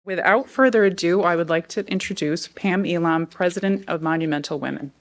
Without further ado, I would like to introduce Pam Elam, President of Monumental Women.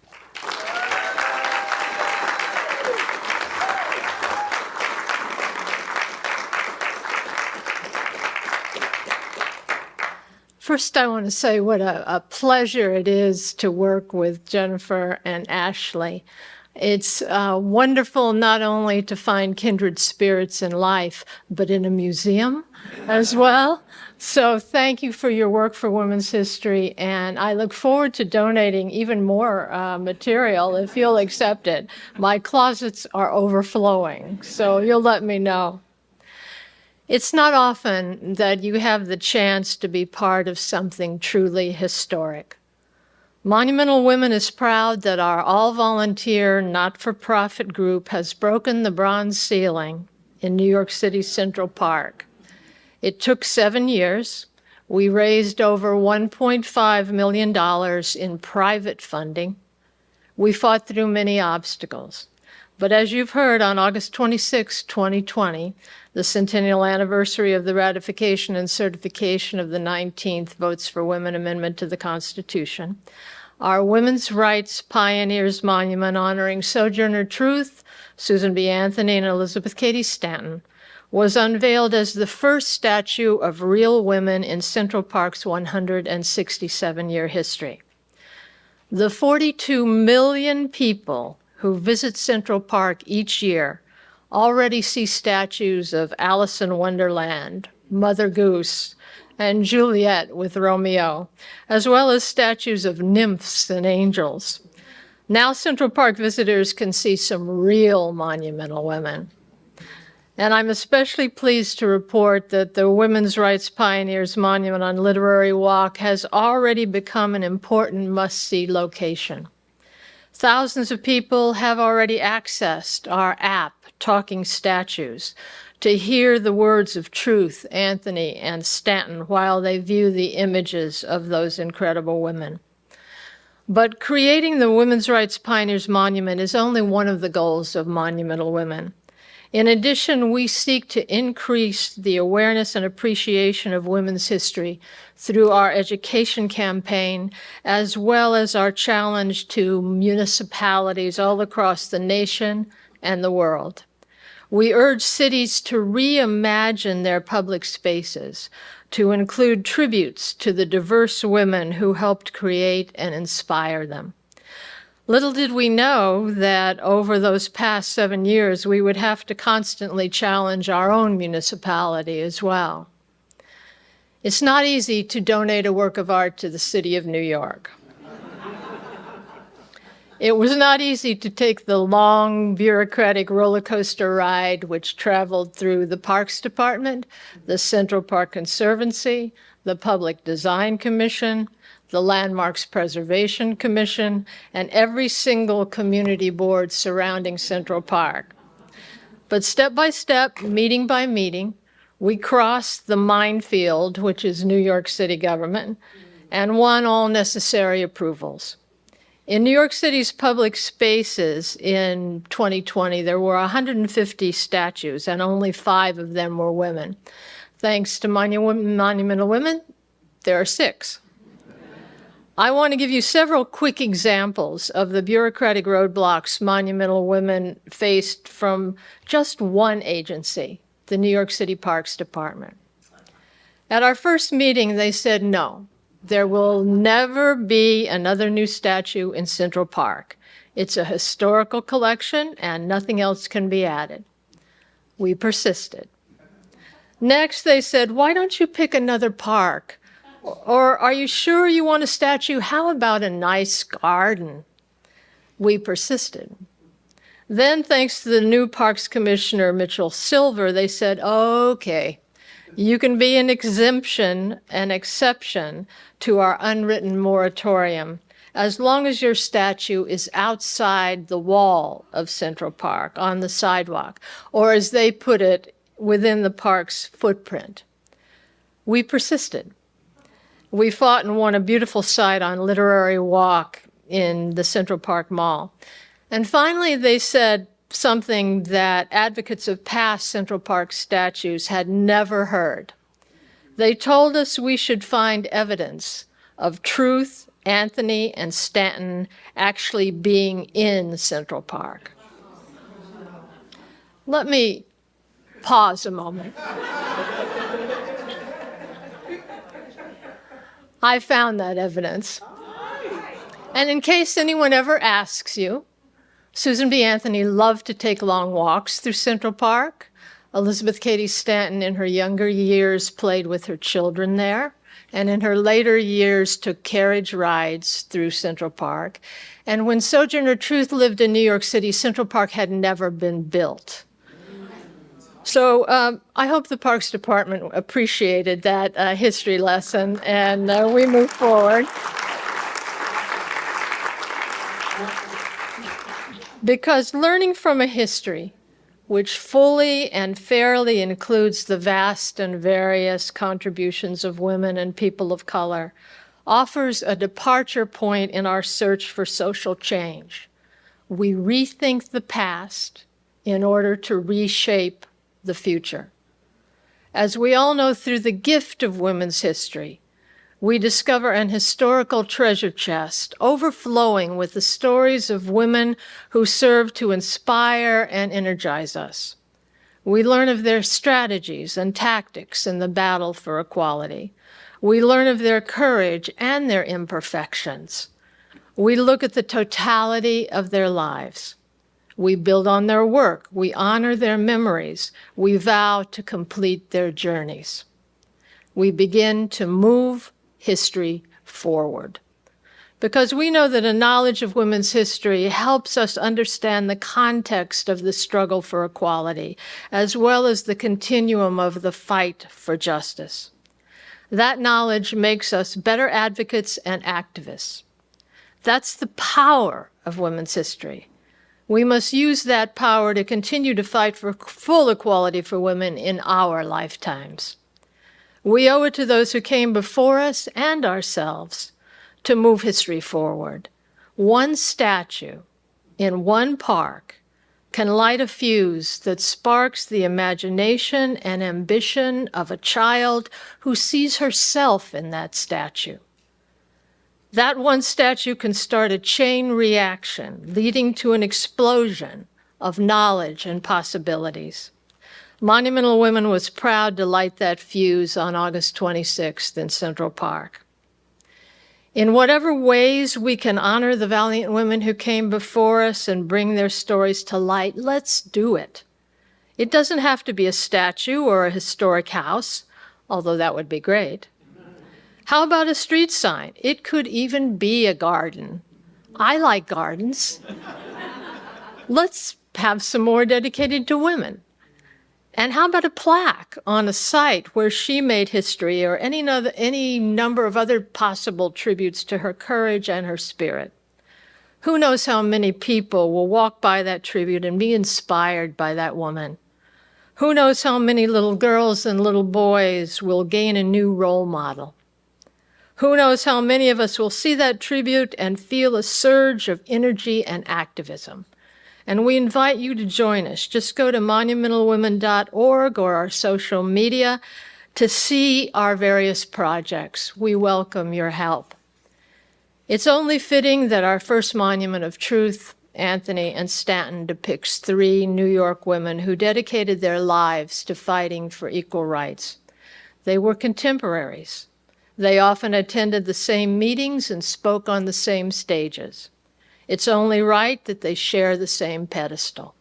First, I want to say what a pleasure it is to work with Jennifer and Ashley. It's wonderful not only to find kindred spirits in life, but in a museum as well. So thank you for your work for women's history, and I look forward to donating even more material if you'll accept it. My closets are overflowing, so you'll let me know. It's not often that you have the chance to be part of something truly historic. Monumental Women is proud that our all-volunteer, not-for-profit group has broken the bronze ceiling in New York City's Central Park. It took 7 years. We raised over $1.5 million in private funding. We fought through many obstacles. But as you've heard, on August 26, 2020, the centennial anniversary of the ratification and certification of the 19th Votes for Women Amendment to the Constitution, our Women's Rights Pioneers Monument honoring Sojourner Truth, Susan B. Anthony, and Elizabeth Cady Stanton was unveiled as the first statue of real women in Central Park's 167-year history. The 42 million people who visit Central Park each year already see statues of Alice in Wonderland, Mother Goose, and Juliet with Romeo, as well as statues of nymphs and angels. Now Central Park visitors can see some real monumental women. And I'm especially pleased to report that the Women's Rights Pioneers Monument on Literary Walk has already become an important must-see location. Thousands of people have already accessed our app, Talking Statues, to hear the words of Truth, Anthony, and Stanton while they view the images of those incredible women. But creating the Women's Rights Pioneers Monument is only one of the goals of Monumental Women. In addition, we seek to increase the awareness and appreciation of women's history through our education campaign, as well as our challenge to municipalities all across the nation and the world. We urge cities to reimagine their public spaces, to include tributes to the diverse women who helped create and inspire them. Little did we know that over those past 7 years, we would have to constantly challenge our own municipality as well. It's not easy to donate a work of art to the city of New York. It was not easy to take the long, bureaucratic roller coaster ride which traveled through the Parks Department, the Central Park Conservancy, the Public Design Commission, the Landmarks Preservation Commission, and every single community board surrounding Central Park. But step by step, meeting by meeting, we crossed the minefield, which is New York City government, and won all necessary approvals. In New York City's public spaces in 2020, there were 150 statues, and only 5 of them were women. Thanks to Monumental Women, there are 6. I want to give you several quick examples of the bureaucratic roadblocks Monumental Women faced from just one agency, the New York City Parks Department. At our first meeting, they said, no, there will never be another new statue in Central Park. It's a historical collection and nothing else can be added. We persisted. Next, they said, why don't you pick another park? Or are you sure you want a statue? How about a nice garden? We persisted. Then, thanks to the new Parks Commissioner, Mitchell Silver, they said, okay, you can be an exception to our unwritten moratorium as long as your statue is outside the wall of Central Park, on the sidewalk, or as they put it, within the park's footprint. We persisted. We fought and won a beautiful site on Literary Walk in the Central Park Mall. And finally, they said something that advocates of past Central Park statues had never heard. They told us we should find evidence of Truth, Anthony, and Stanton actually being in Central Park. Let me pause a moment. I found that evidence. And in case anyone ever asks you, Susan B. Anthony loved to take long walks through Central Park. Elizabeth Cady Stanton in her younger years played with her children there, and in her later years took carriage rides through Central Park. And when Sojourner Truth lived in New York City, Central Park had never been built. So I hope the Parks Department appreciated that history lesson, and we move forward. Because learning from a history which fully and fairly includes the vast and various contributions of women and people of color offers a departure point in our search for social change. We rethink the past in order to reshape the future. As we all know through the gift of women's history, we discover an historical treasure chest overflowing with the stories of women who serve to inspire and energize us. We learn of their strategies and tactics in the battle for equality. We learn of their courage and their imperfections. We look at the totality of their lives. We build on their work. We honor their memories. We vow to complete their journeys. We begin to move history forward. Because we know that a knowledge of women's history helps us understand the context of the struggle for equality, as well as the continuum of the fight for justice. That knowledge makes us better advocates and activists. That's the power of women's history. We must use that power to continue to fight for full equality for women in our lifetimes. We owe it to those who came before us and ourselves to move history forward. One statue in one park can light a fuse that sparks the imagination and ambition of a child who sees herself in that statue. That one statue can start a chain reaction leading to an explosion of knowledge and possibilities. Monumental Women was proud to light that fuse on August 26th in Central Park. In whatever ways we can honor the valiant women who came before us and bring their stories to light, let's do it. It doesn't have to be a statue or a historic house, although that would be great. How about a street sign? It could even be a garden. I like gardens. Let's have some more dedicated to women. And how about a plaque on a site where she made history, or any number of other possible tributes to her courage and her spirit? Who knows how many people will walk by that tribute and be inspired by that woman? Who knows how many little girls and little boys will gain a new role model? Who knows how many of us will see that tribute and feel a surge of energy and activism? And we invite you to join us. Just go to monumentalwomen.org or our social media to see our various projects. We welcome your help. It's only fitting that our first monument of truth, Anthony and Stanton, depicts 3 New York women who dedicated their lives to fighting for equal rights. They were contemporaries. They often attended the same meetings and spoke on the same stages. It's only right that they share the same pedestal,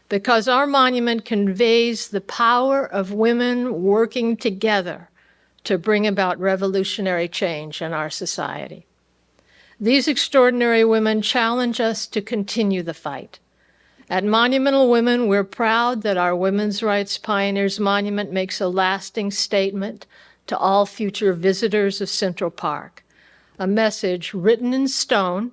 because our monument conveys the power of women working together to bring about revolutionary change in our society. These extraordinary women challenge us to continue the fight. At Monumental Women, we're proud that our Women's Rights Pioneers Monument makes a lasting statement to all future visitors of Central Park, a message written in stone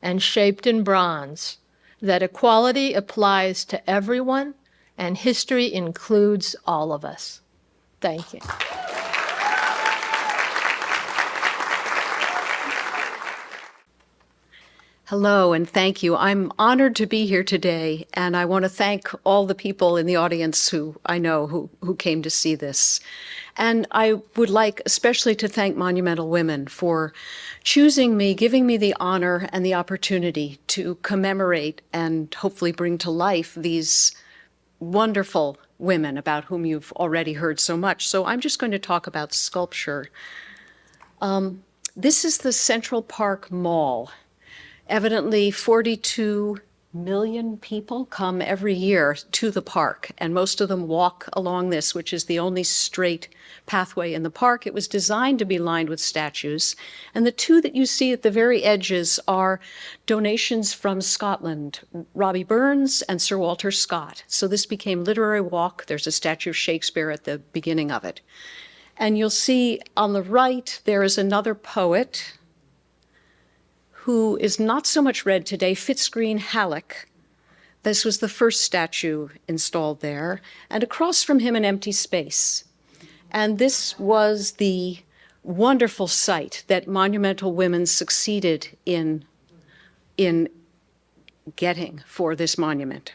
and shaped in bronze, that equality applies to everyone and history includes all of us. Thank you. Hello, and thank you. I'm honored to be here today, and I want to thank all the people in the audience who I know who came to see this. And I would like especially to thank Monumental Women for choosing me, giving me the honor and the opportunity to commemorate and hopefully bring to life these wonderful women about whom you've already heard so much. So I'm just going to talk about sculpture. This is the Central Park Mall. Evidently, 42 million people come every year to the park, and most of them walk along this, which is the only straight pathway in the park. It was designed to be lined with statues, and the two that you see at the very edges are donations from Scotland, Robbie Burns and Sir Walter Scott. So this became Literary Walk. There's a statue of Shakespeare at the beginning of it. And you'll see on the right, there is another poet who is not so much read today, Fitzgreen Halleck. This was the first statue installed there, and across from him an empty space. And this was the wonderful site that Monumental Women succeeded in getting for this monument.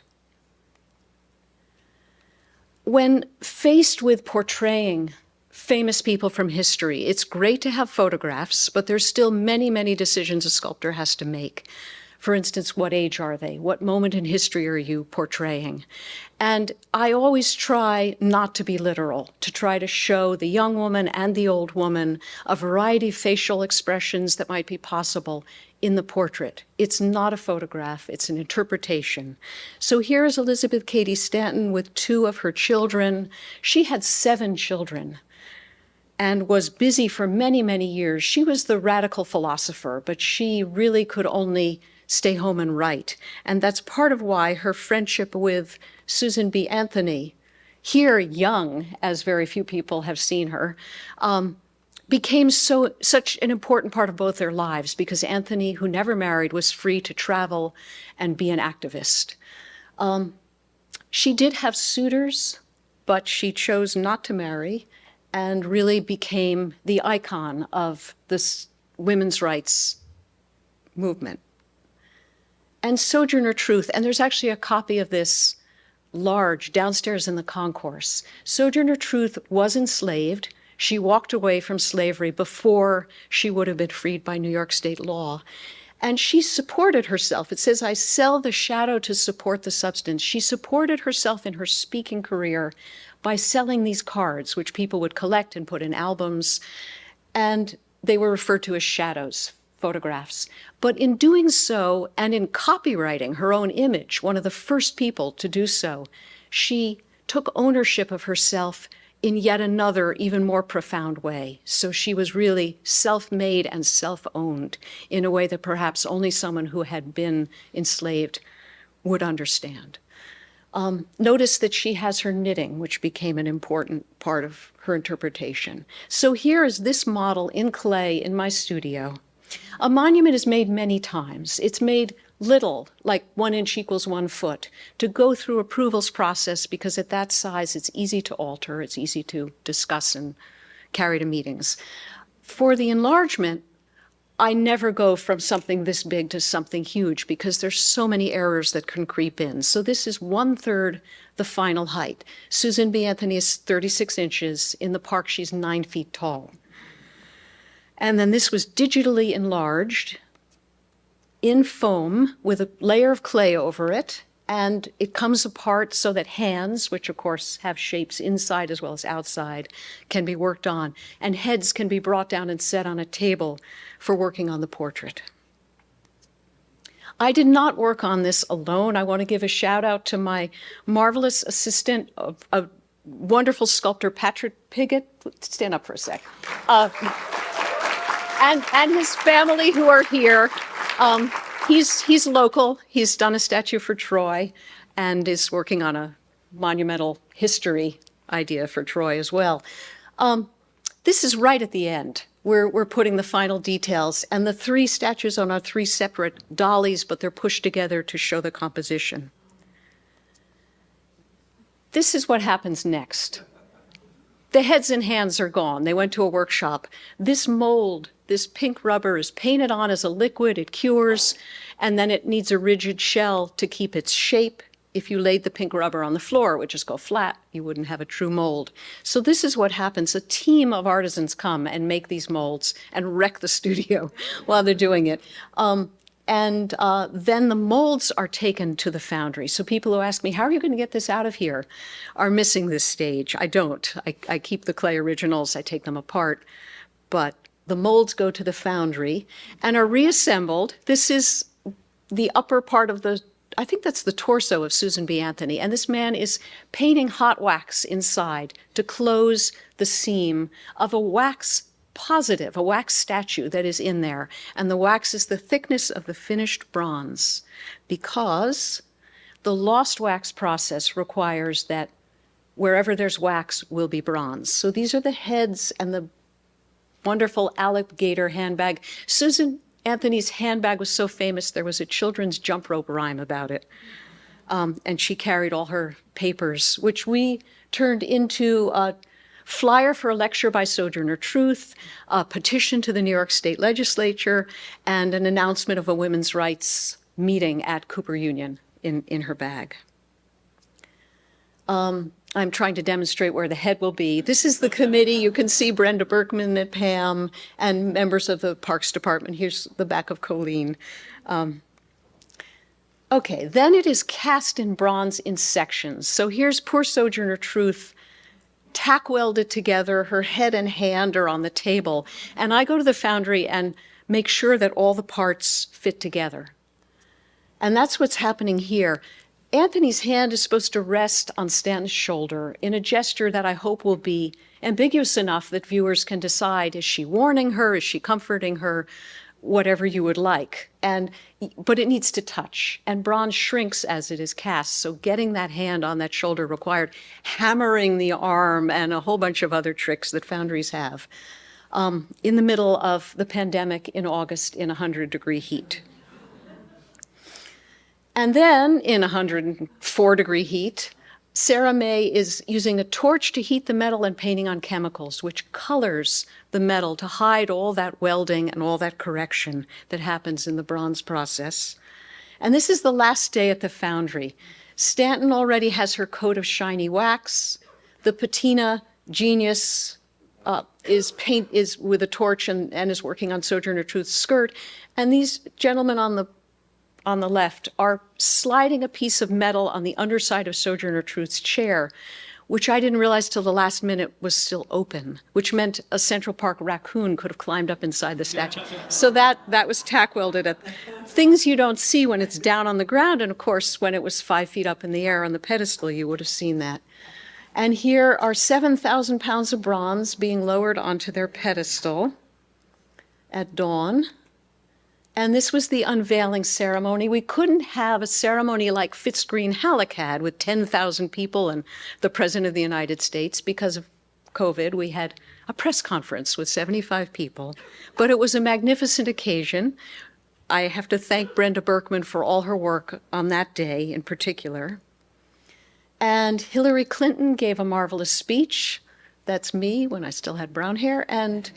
When faced with portraying famous people from history, it's great to have photographs, but there's still many, many decisions a sculptor has to make. For instance, what age are they? What moment in history are you portraying? And I always try not to be literal, to try to show the young woman and the old woman a variety of facial expressions that might be possible in the portrait. It's not a photograph, it's an interpretation. So here is Elizabeth Cady Stanton with two of her children. She had 7 children and was busy for many, many years. She was the radical philosopher, but she really could only stay home and write. And that's part of why her friendship with Susan B. Anthony, here young, as very few people have seen her, became such an important part of both their lives, because Anthony, who never married, was free to travel and be an activist. She did have suitors, but she chose not to marry, and really became the icon of this women's rights movement. And Sojourner Truth, and there's actually a copy of this large downstairs in the concourse. Sojourner Truth was enslaved. She walked away from slavery before she would have been freed by New York state law. And she supported herself. It says, I sell the shadow to support the substance. She supported herself in her speaking career by selling these cards, which people would collect and put in albums. And they were referred to as shadows, photographs. But in doing so, and in copywriting her own image, one of the first people to do so, she took ownership of herself in yet another, even more profound way. So she was really self-made and self-owned in a way that perhaps only someone who had been enslaved would understand. Notice that she has her knitting, which became an important part of her interpretation. So here is this model in clay in my studio. A monument is made many times. It's made little, like 1 inch equals 1 foot, to go through approvals process, because at that size it's easy to alter, it's easy to discuss and carry to meetings. For the enlargement, I never go from something this big to something huge, because there's so many errors that can creep in. So this is 1/3 the final height. Susan B. Anthony is 36 inches. In the park, she's 9 feet tall. And then this was digitally enlarged in foam with a layer of clay over it. And it comes apart so that hands, which of course have shapes inside as well as outside, can be worked on. And heads can be brought down and set on a table for working on the portrait. I did not work on this alone. I want to give a shout out to my marvelous assistant, a wonderful sculptor, Patrick Piggott. Stand up for a sec. And his family who are here. He's local. He's done a statue for Troy and is working on a monumental history idea for Troy as well. This is right at the end. We're putting the final details, and the 3 statues are 3 separate dollies, but they're pushed together to show the composition. This is what happens next. The heads and hands are gone. They went to a workshop. This mold, this pink rubber is painted on as a liquid, it cures, and then it needs a rigid shell to keep its shape. If you laid the pink rubber on the floor, it would just go flat. You wouldn't have a true mold. So this is what happens. A team of artisans come and make these molds and wreck the studio while they're doing it. Then the molds are taken to the foundry. So people who ask me, how are you going to get this out of here, are missing this stage. I don't. I keep the clay originals. I take them apart. But the molds go to the foundry and are reassembled. This is the upper part of I think that's the torso of Susan B. Anthony. And this man is painting hot wax inside to close the seam of a wax positive, a wax statue that is in there. And the wax is the thickness of the finished bronze, because the lost wax process requires that wherever there's wax will be bronze. So these are the heads and the wonderful alligator handbag. Susan Anthony's handbag was so famous, there was a children's jump rope rhyme about it. And she carried all her papers, which we turned into a flyer for a lecture by Sojourner Truth, a petition to the New York State Legislature, and an announcement of a women's rights meeting at Cooper Union in her bag. I'm trying to demonstrate where the head will be. This is the committee. You can see Brenda Berkman and Pam and members of the Parks Department. Here's the back of Colleen. Okay, then it is cast in bronze in sections. So here's poor Sojourner Truth, tack welded together. Her head and hand are on the table. And I go to the foundry and make sure that all the parts fit together. And that's what's happening here. Anthony's hand is supposed to rest on Stanton's shoulder in a gesture that I hope will be ambiguous enough that viewers can decide, is she warning her, is she comforting her, whatever you would like. But it needs to touch, and bronze shrinks as it is cast, so getting that hand on that shoulder required hammering the arm and a whole bunch of other tricks that foundries have in the middle of the pandemic in August in 100-degree heat. And then in 104-degree heat, Sarah May is using a torch to heat the metal and painting on chemicals, which colors the metal to hide all that welding and all that correction that happens in the bronze process. And this is the last day at the foundry. Stanton already has her coat of shiny wax. The patina genius is with a torch and is working on Sojourner Truth's skirt. And these gentlemen on the left are sliding a piece of metal on the underside of Sojourner Truth's chair, which I didn't realize till the last minute was still open, which meant a Central Park raccoon could have climbed up inside the statue. So that was tack welded at things you don't see when it's down on the ground. And of course, when it was 5 feet up in the air on the pedestal, you would have seen that. And here are 7,000 pounds of bronze being lowered onto their pedestal at dawn. And this was the unveiling ceremony. We couldn't have a ceremony like Fitzgreen Halleck had with 10,000 people and the President of the United States. Because of COVID, we had a press conference with 75 people. But it was a magnificent occasion. I have to thank Brenda Berkman for all her work on that day in particular. And Hillary Clinton gave a marvelous speech. That's me when I still had brown hair, and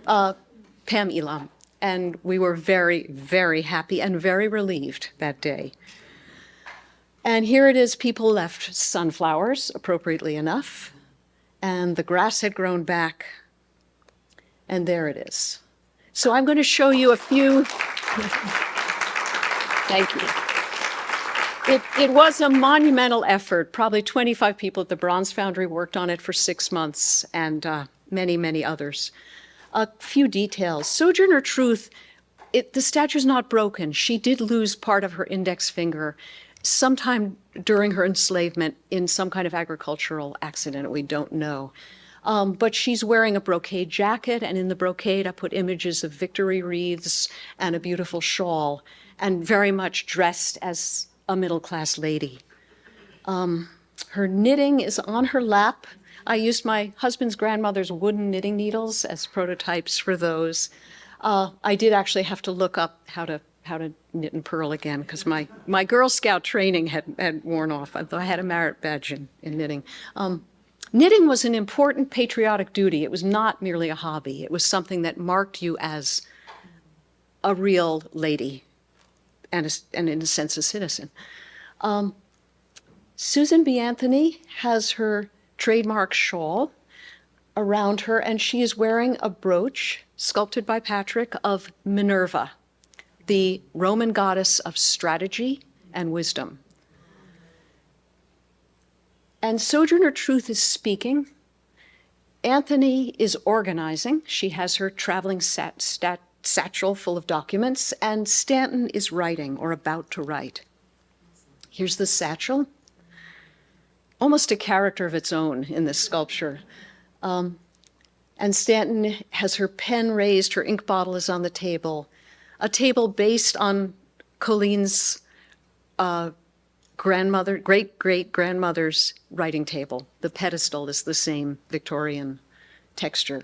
Pam Elam. And we were very, very happy and very relieved that day. And here it is, people left sunflowers, appropriately enough, and the grass had grown back, and there it is. So I'm going to show you a few. Thank you. It was a monumental effort. Probably 25 people at the Bronze Foundry worked on it for 6 months, and many, many others. A few details. Sojourner Truth, the statue's not broken. She did lose part of her index finger sometime during her enslavement in some kind of agricultural accident. We don't know. But she's wearing a brocade jacket, and in the brocade I put images of victory wreaths and a beautiful shawl, and very much dressed as a middle-class lady. Her knitting is on her lap. I used my husband's grandmother's wooden knitting needles as prototypes for those. I did actually have to look up how to knit and purl again, because my Girl Scout training had worn off, although I had a merit badge in knitting. Knitting was an important patriotic duty. It was not merely a hobby. It was something that marked you as a real lady and in a sense, a citizen. Susan B. Anthony has her trademark shawl around her, and she is wearing a brooch sculpted by Patrick of Minerva, the Roman goddess of strategy and wisdom. And Sojourner Truth is speaking. Anthony is organizing. She has her traveling satchel full of documents, and Stanton is writing or about to write. Here's the satchel, almost a character of its own in this sculpture. And Stanton has her pen raised, her ink bottle is on the table, a table based on Colleen's great-great-grandmother's writing table. The pedestal is the same Victorian texture.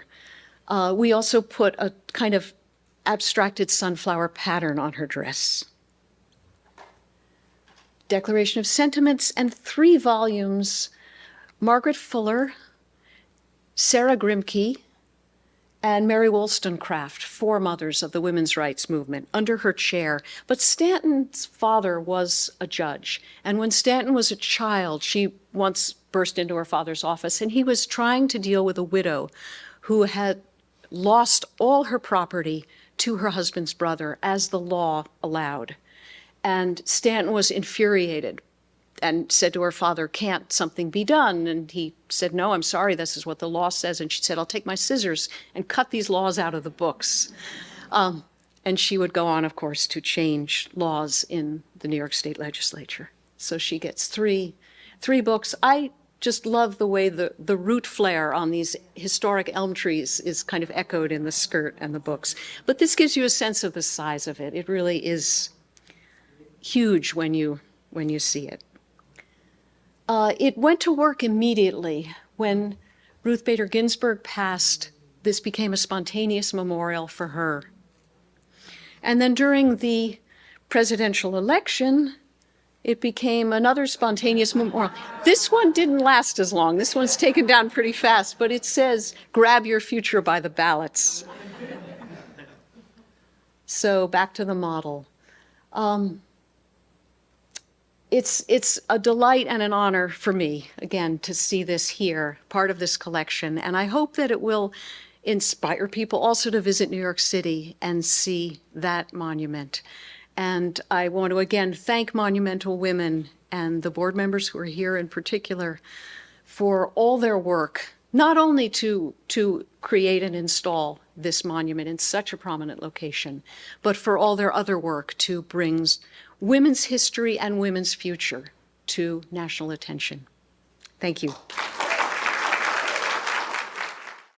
We also put a kind of abstracted sunflower pattern on her dress. Declaration of Sentiments, and 3 volumes, Margaret Fuller, Sarah Grimke, and Mary Wollstonecraft, 4 mothers of the women's rights movement, under her chair. But Stanton's father was a judge, and when Stanton was a child, she once burst into her father's office, and he was trying to deal with a widow who had lost all her property to her husband's brother, as the law allowed. And Stanton was infuriated and said to her father, "Can't something be done?" And he said, "No, I'm sorry, this is what the law says." And she said, "I'll take my scissors and cut these laws out of the books." And she would go on, of course, to change laws in the New York State legislature. So she gets three books. I just love the way the root flare on these historic elm trees is kind of echoed in the skirt and the books. But this gives you a sense of the size of it. It really is huge when you see it. It went to work immediately. When Ruth Bader Ginsburg passed, this became a spontaneous memorial for her. And then during the presidential election, it became another spontaneous memorial. This one didn't last as long. This one's taken down pretty fast, but it says, "Grab your future by the ballots." So back to the model. It's a delight and an honor for me, again, to see this here, part of this collection. And I hope that it will inspire people also to visit New York City and see that monument. And I want to again thank Monumental Women and the board members who are here in particular for all their work, not only to create and install this monument in such a prominent location, but for all their other work to bring women's history and women's future to national attention. Thank you.